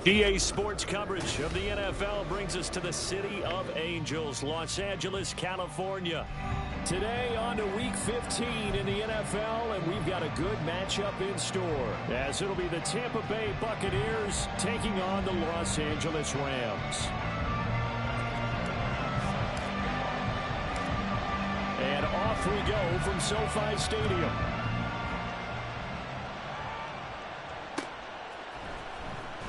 EA Sports coverage of the NFL brings us to the City of Angels, Los Angeles, California. Today on to Week 15 in the NFL, and we've got a good matchup in store, as it'll be the Tampa Bay Buccaneers taking on the Los Angeles Rams. And off we go from SoFi Stadium.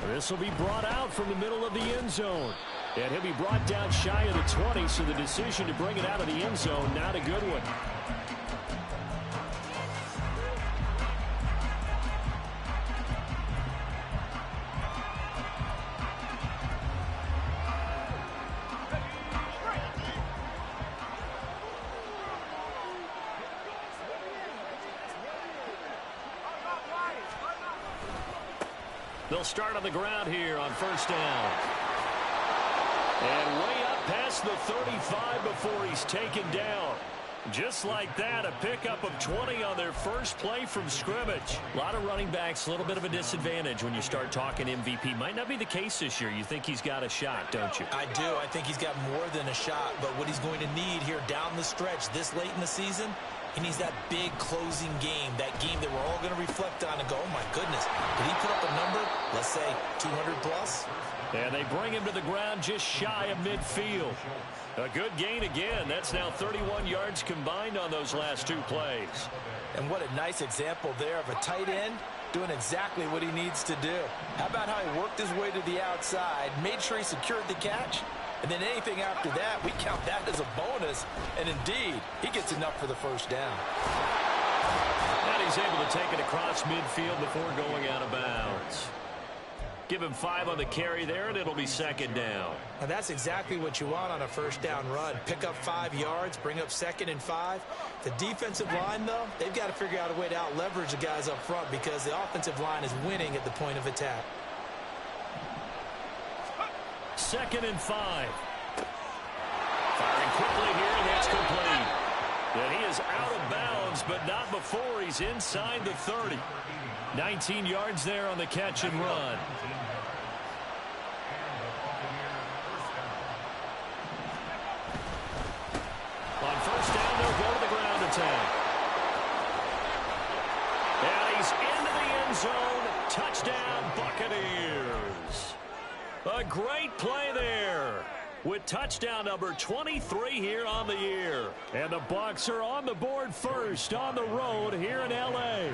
This will be brought out from the middle of the end zone. And he'll be brought down shy of the 20, so the decision to bring it out of the end zone, not a good one. They'll start on the ground here on first down. And way up past the 35 before he's taken down. Just like that, a pickup of 20 on their first play from scrimmage. A lot of running backs, a little bit of a disadvantage when you start talking MVP. Might not be the case this year. You think he's got a shot, don't you? I do. I think he's got more than a shot. But what he's going to need here down the stretch this late in the season, he needs that big closing game, that game that we're all going to reflect on and go, oh, my goodness, did he put up a number, let's say, 200 plus? And they bring him to the ground just shy of midfield. A good gain again. That's now 31 yards combined on those last two plays. And what a nice example there of a tight end doing exactly what he needs to do. How about how he worked his way to the outside, made sure he secured the catch, and then anything after that, we count that as a bonus. And indeed, he gets enough for the first down. And he's able to take it across midfield before going out of bounds. Give him 5 on the carry there, and it'll be second down. And that's exactly what you want on a first down run. Pick up 5 yards, bring up 2nd and 5. The defensive line, though, they've got to figure out a way to out-leverage the guys up front because the offensive line is winning at the point of attack. 2nd and 5. Firing quickly here, and that's complete. And he is out of bounds, but not before he's inside the 30. 19 yards there on the catch and run. On first down, they'll go to the ground attack. And he's into the end zone. Touchdown, Buccaneers. A great play there with touchdown number 23 here on the year. And the Bucs are on the board first on the road here in L.A.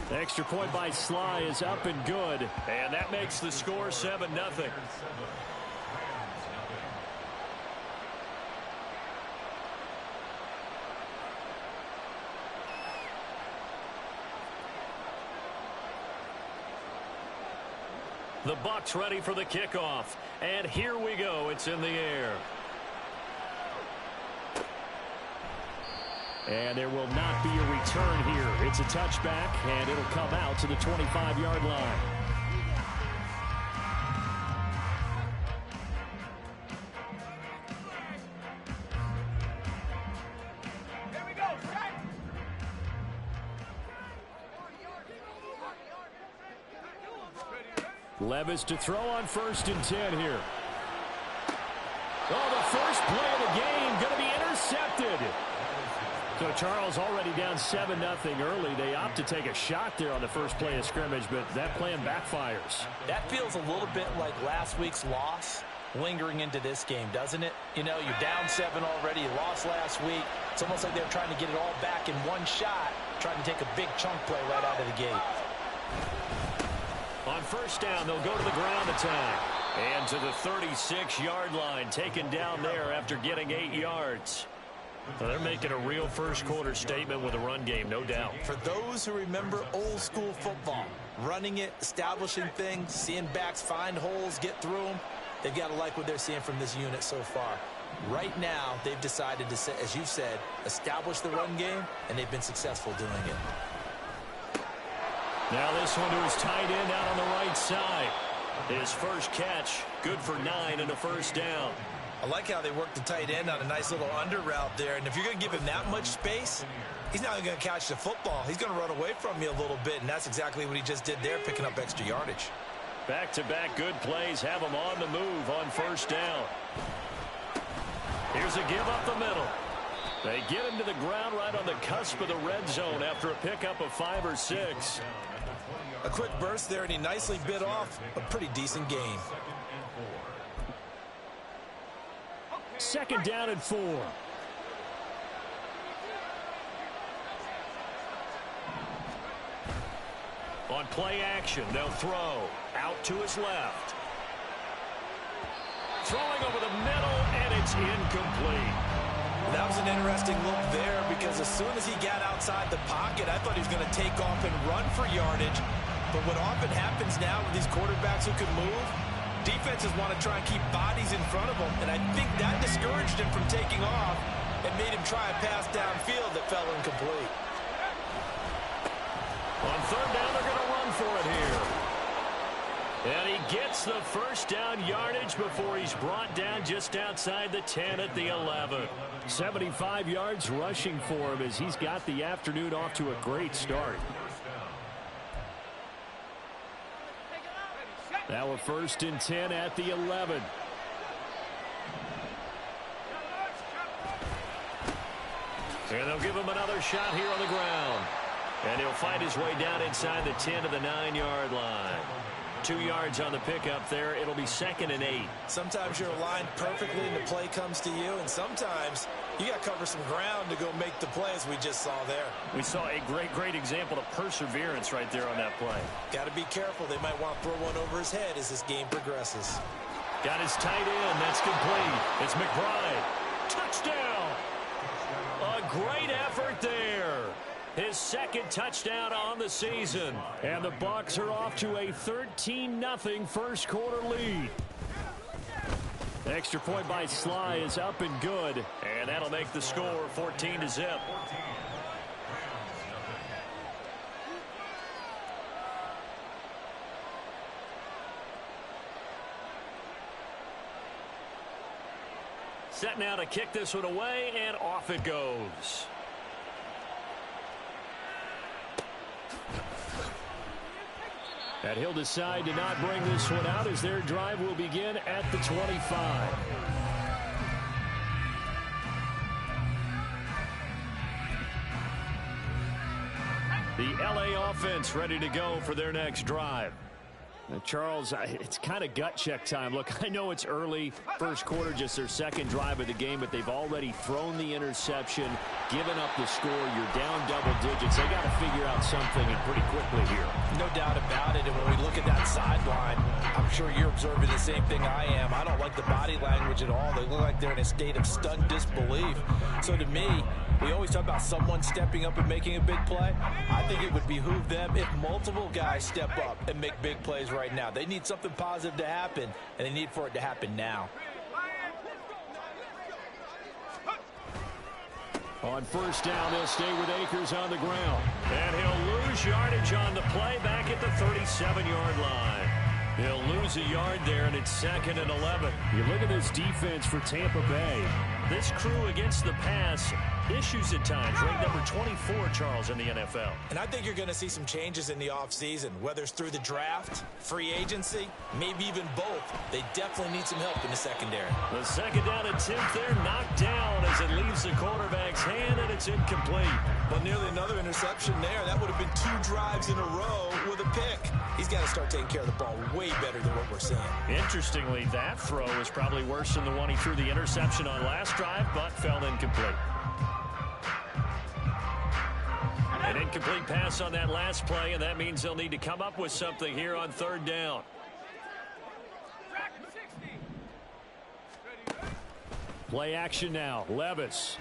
The extra point by Sly is up and good. And that makes the score 7-0. The Bucs ready for the kickoff. And here we go. It's in the air. And there will not be a return here. It's a touchback, and it'll come out to the 25-yard line. Here we go, set. Levis to throw on 1st and 10 here. Oh, the first play of the game going to be intercepted. So Charles already down 7-0 early. They opt to take a shot there on the first play of scrimmage, but that plan backfires. That feels a little bit like last week's loss lingering into this game, doesn't it? You know, you're down 7 already. You lost last week. It's almost like they're trying to get it all back in one shot, trying to take a big chunk play right out of the gate. On first down, they'll go to the ground attack. And to the 36-yard line, taken down there after getting 8 yards. So they're making a real first-quarter statement with a run game, no doubt. For those who remember old-school football, running it, establishing things, seeing backs find holes, get through them, they've got to like what they're seeing from this unit so far. Right now, they've decided to, as you said, establish the run game, and they've been successful doing it. Now this one to his tight end out on the right side. His first catch, good for 9 and a first down. I like how they work the tight end on a nice little under route there. And if you're going to give him that much space, he's not going to catch the football. He's going to run away from you a little bit, and that's exactly what he just did there, picking up extra yardage. Back-to-back good plays have him on the move on first down. Here's a give up the middle. They get him to the ground right on the cusp of the red zone after a pickup of 5 or 6. A quick burst there, and he nicely bit off a pretty decent gain. Second down and 4. On play action, they'll throw. Out to his left. Throwing over the middle, and it's incomplete. That was an interesting look there because as soon as he got outside the pocket, I thought he was going to take off and run for yardage. But what often happens now with these quarterbacks who can move, defenses want to try and keep bodies in front of them, and I think that discouraged him from taking off and made him try a pass downfield that fell incomplete. On third down, they're going to run for it here. And he gets the first down yardage before he's brought down just outside the 10 at the 11. 75 yards rushing for him as he's got the afternoon off to a great start. Now a 1st and 10 at the 11. And they'll give him another shot here on the ground. And he'll fight his way down inside the 10 to the 9-yard line. 2 yards on the pickup there. It'll be 2nd and 8. Sometimes you're aligned perfectly and the play comes to you, and sometimes you got to cover some ground to go make the play, as we just saw there. We saw a great example of perseverance right there on that play. Got to be careful. They might want to throw one over his head as this game progresses. Got his tight end. That's complete. It's McBride. Touchdown. A great effort there. His 2nd touchdown on the season. And the Bucs are off to a 13-0 first quarter lead. Extra point by Sly is up and good. And that'll make the score 14-0. Set now to kick this one away, and off it goes. And he'll decide to not bring this one out as their drive will begin at the 25. The LA offense ready to go for their next drive. Now, Charles, it's kind of gut check time. Look, I know it's early, first quarter, just their 2nd drive of the game, but they've already thrown the interception, given up the score. You're down double digits. They got to figure out something, and pretty quickly here. No doubt about it. And when we look at that sideline, I'm sure you're observing the same thing I am. I don't like the body language at all. They look like they're in a state of stunned disbelief. So to me, we always talk about someone stepping up and making a big play. I think it would behoove them if multiple guys step up and make big plays right now. They need something positive to happen, and they need for it to happen now. On first down, they'll stay with Akers on the ground. And he'll lose yardage on the play back at the 37-yard line. He'll lose a yard there, and it's 2nd and 11. You look at this defense for Tampa Bay. This crew against the pass, issues at times. Ranked number 24, Charles, in the NFL. And I think you're going to see some changes in the offseason, whether it's through the draft, free agency, maybe even both. They definitely need some help in the secondary. The 2nd down attempt there knocked down as it leaves the quarterback's hand, and it's incomplete. But nearly another interception there. That would have been 2 drives in a row with a pick. He's got to start taking care of the ball way better than what we're seeing. Interestingly, that throw was probably worse than the one he threw the interception on last drive, but fell incomplete. An incomplete pass on that last play, and that means they'll need to come up with something here on 3rd down. Play action now. Levis.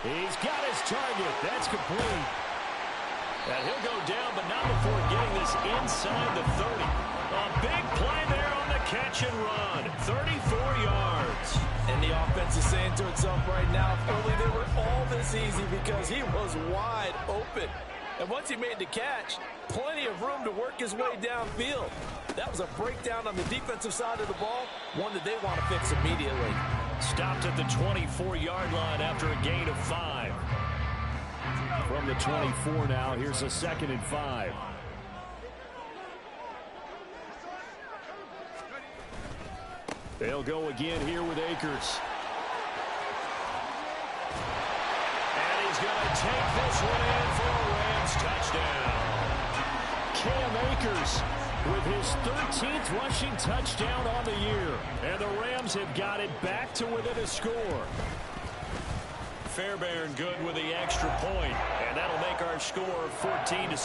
He's got his target. That's complete. And he'll go down, but not before getting this inside the 30. A big play there on the catch and run. 34 yards. And the offense is saying to itself right now, if only they were all this easy, because he was wide open. And once he made the catch, plenty of room to work his way downfield. That was a breakdown on the defensive side of the ball, one that they want to fix immediately. Stopped at the 24-yard line after a gain of 5. From the 24 now, here's a 2nd and 5. They'll go again here with Akers. And he's going to take this one in for a Rams touchdown. Cam Akers with his 13th rushing touchdown on the year. And the Rams have got it back to within a score. Fairbairn good with the extra point, and that'll make our score 14-7.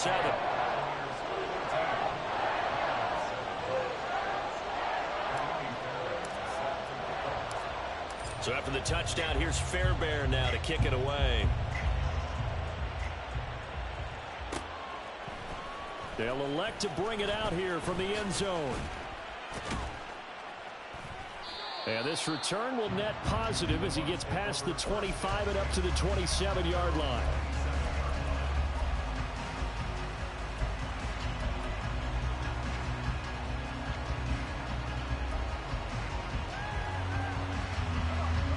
So after the touchdown, here's Fairbairn now to kick it away. They'll elect to bring it out here from the end zone. And this return will net positive as he gets past the 25 and up to the 27-yard line.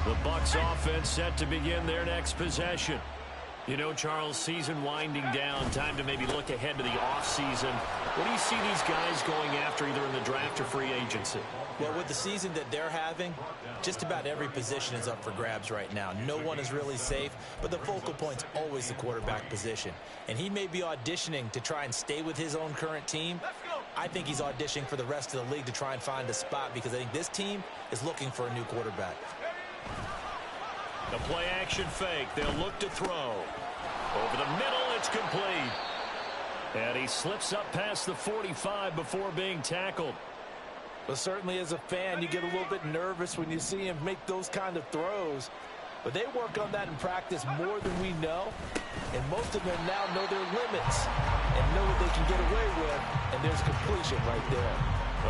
The Bucs offense set to begin their next possession. You know, Charles, season winding down, time to maybe look ahead to the offseason. What do you see these guys going after either in the draft or free agency? Well, with the season that they're having, just about every position is up for grabs right now. No one is really safe, but the focal point's always the quarterback position. And he may be auditioning to try and stay with his own current team. I think he's auditioning for the rest of the league to try and find a spot because I think this team is looking for a new quarterback. The play action fake. They'll look to throw. Over the middle, it's complete. And he slips up past the 45 before being tackled. Well, certainly as a fan, you get a little bit nervous when you see him make those kind of throws. But they work on that in practice more than we know. And most of them now know their limits and know what they can get away with. And there's completion right there.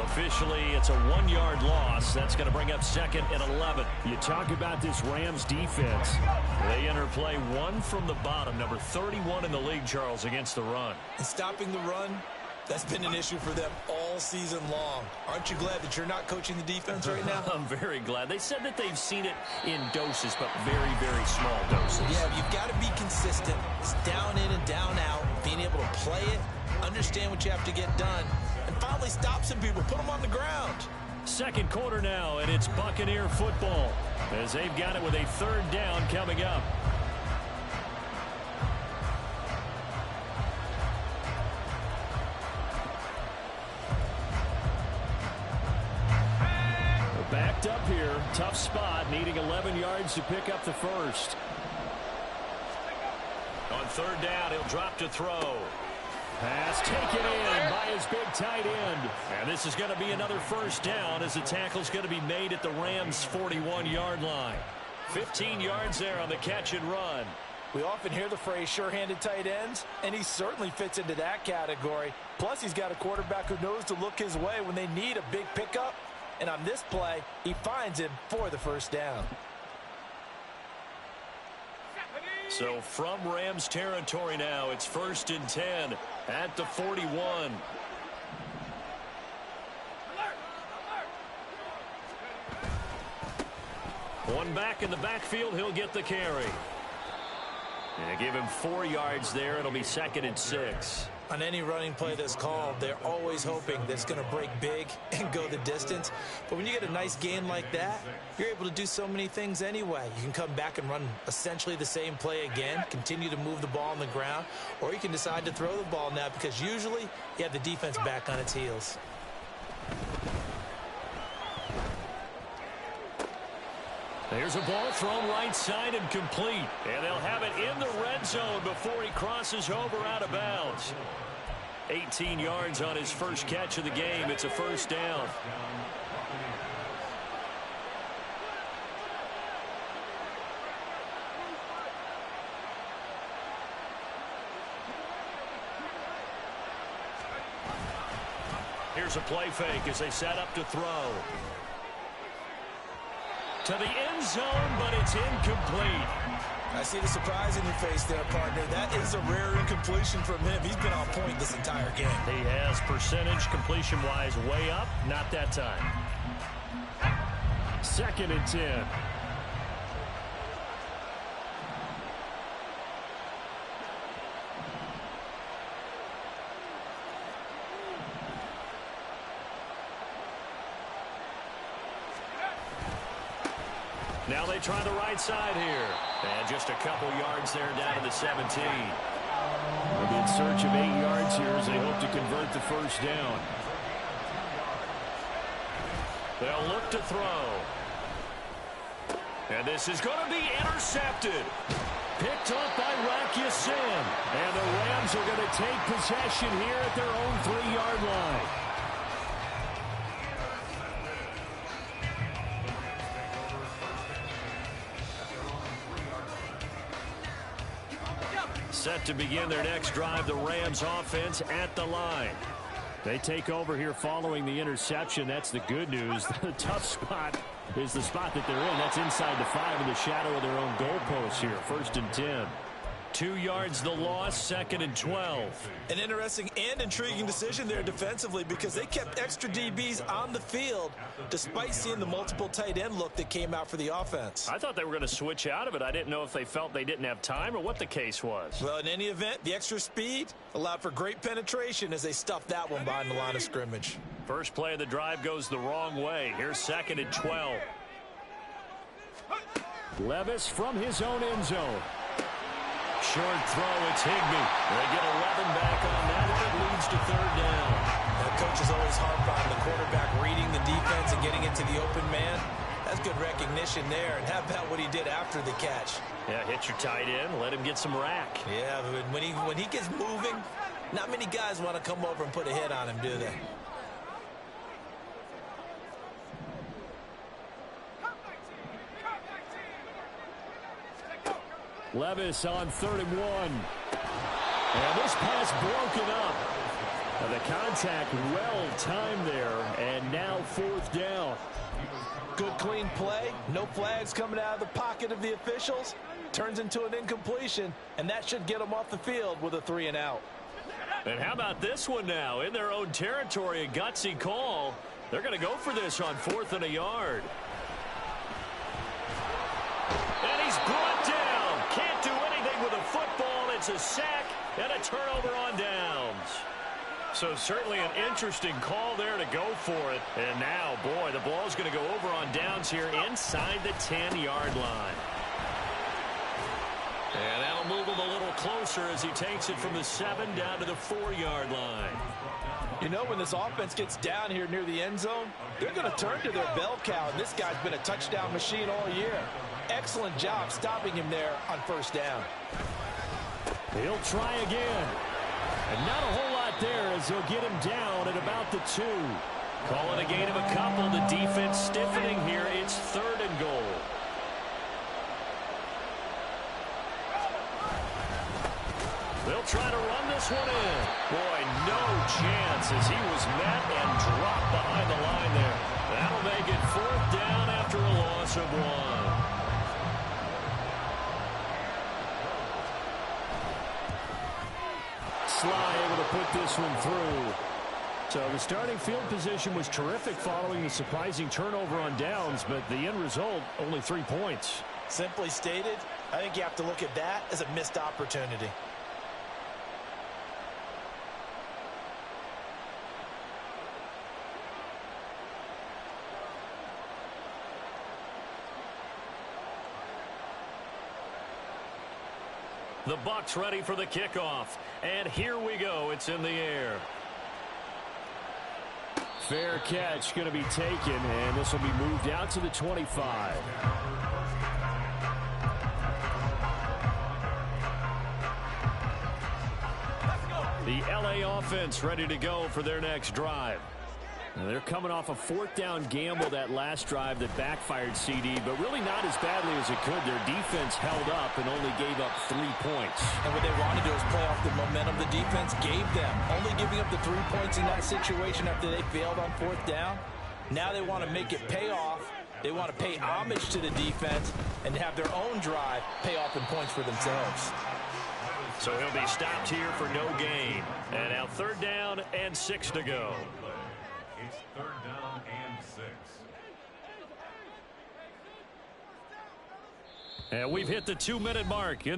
Officially, it's a 1-yard loss. That's going to bring up 2nd and 11. You talk about this Rams defense. They enter play 1 from the bottom, number 31 in the league, Charles, against the run. And stopping the run, that's been an issue for them all season long. Aren't you glad that you're not coaching the defense right now? I'm very glad. They said that they've seen it in doses, but very, very small doses. Yeah, you've got to be consistent. It's down in and down out, being able to play it, understand what you have to get done, and finally stop some people, put them on the ground. Second quarter now, and it's Buccaneer football as they've got it with a 3rd down coming up. Backed up here, tough spot, needing 11 yards to pick up the first. On 3rd down, he'll drop to throw. Pass taken in by his big tight end. And this is going to be another 1st down as the tackle's going to be made at the Rams' 41-yard line. 15 yards there on the catch and run. We often hear the phrase sure-handed tight ends, and he certainly fits into that category. Plus, he's got a quarterback who knows to look his way when they need a big pickup. And on this play, he finds him for the 1st down. So from Rams territory now, it's 1st and 10 at the 41. One back in the backfield, he'll get the carry. And give him 4 yards there. It'll be 2nd and 6. On any running play that's called, they're always hoping that it's going to break big and go the distance. But when you get a nice gain like that, you're able to do so many things anyway. You can come back and run essentially the same play again, continue to move the ball on the ground, or you can decide to throw the ball now because usually you have the defense back on its heels. There's a ball thrown right side and complete. And they'll have it in the red zone before he crosses over out of bounds. 18 yards on his first catch of the game. It's a 1st down. Here's a play fake as they set up to throw. To the end zone, but it's incomplete. I see the surprise in your face there, partner. That is a rare incompletion from him. He's been on point this entire game. He has percentage completion-wise way up. Not that time. 2nd and 10. Now they try the right side here. And just a couple yards there down to the 17. They'll be in search of 8 yards here as they hope to convert the first down. They'll look to throw. And this is going to be intercepted. Picked up by Rakiasin. And the Rams are going to take possession here at their own 3-yard line. Set to begin their next drive, the Rams offense at the line. They take over here following the interception. That's the good news. The tough spot is the spot that they're in. That's inside the 5 in the shadow of their own goalpost here. 1st and 10. 2 yards the loss, 2nd and 12. An interesting and intriguing decision there defensively because they kept extra DBs on the field despite seeing the multiple tight end look that came out for the offense. I thought they were going to switch out of it. I didn't know if they felt they didn't have time or what the case was. Well, in any event, the extra speed allowed for great penetration as they stuffed that one behind the line of scrimmage. First play of the drive goes the wrong way. Here's 2nd and 12. Levis from his own end zone. Short throw, it's Higbee. They get 11 back on that one. It leads to 3rd down. The coach is always harp on the quarterback reading the defense and getting into the open man. That's good recognition there. And how about what he did after the catch? Yeah, hit your tight end, let him get some rack. Yeah, but when he gets moving, not many guys want to come over and put a hit on him, do they? Levis on 3rd and 1. And this pass broken up. And the contact well timed there. And now 4th down. Good clean play. No flags coming out of the pocket of the officials. Turns into an incompletion. And that should get them off the field with a 3 and out. And how about this one now? In their own territory, a gutsy call. They're going to go for this on 4th and a yard. And he's brought down. Can't do anything with a football. It's a sack and a turnover on downs. So certainly an interesting call there to go for it. And now, boy, the ball's going to go over on downs here inside the 10-yard line. And that'll move him a little closer as he takes it from the 7 down to the 4-yard line. You know, when this offense gets down here near the end zone, they're going to turn to their bell cow. And this guy's been a touchdown machine all year. Excellent job stopping him there on 1st down. He'll try again. And not a whole lot there as they'll get him down at about the 2. Call it a gain of a couple. The defense stiffening here. It's 3rd and goal. They'll try to run this one in. Boy, no chance as he was met and dropped behind the line there. That'll make it 4th down after a loss of 1. Sly able to put this one through. So the starting field position was terrific following the surprising turnover on downs, but the end result, only 3 points. Simply stated, I think you have to look at that as a missed opportunity. The Bucs ready for the kickoff. And here we go. It's in the air. Fair catch going to be taken, and this will be moved out to the 25. The LA offense ready to go for their next drive. And they're coming off a 4th down gamble that last drive that backfired CD, but really not as badly as it could. Their defense held up and only gave up 3 points. And what they wanted to do is play off the momentum the defense gave them. Only giving up the 3 points in that situation after they failed on 4th down. Now they want to make it pay off They want to pay homage to the defense and have their own drive pay off in points for themselves. So he'll be stopped here for no gain. And now 3rd down and 6 to go. It's 3rd down and 6. And we've hit the 2-minute mark.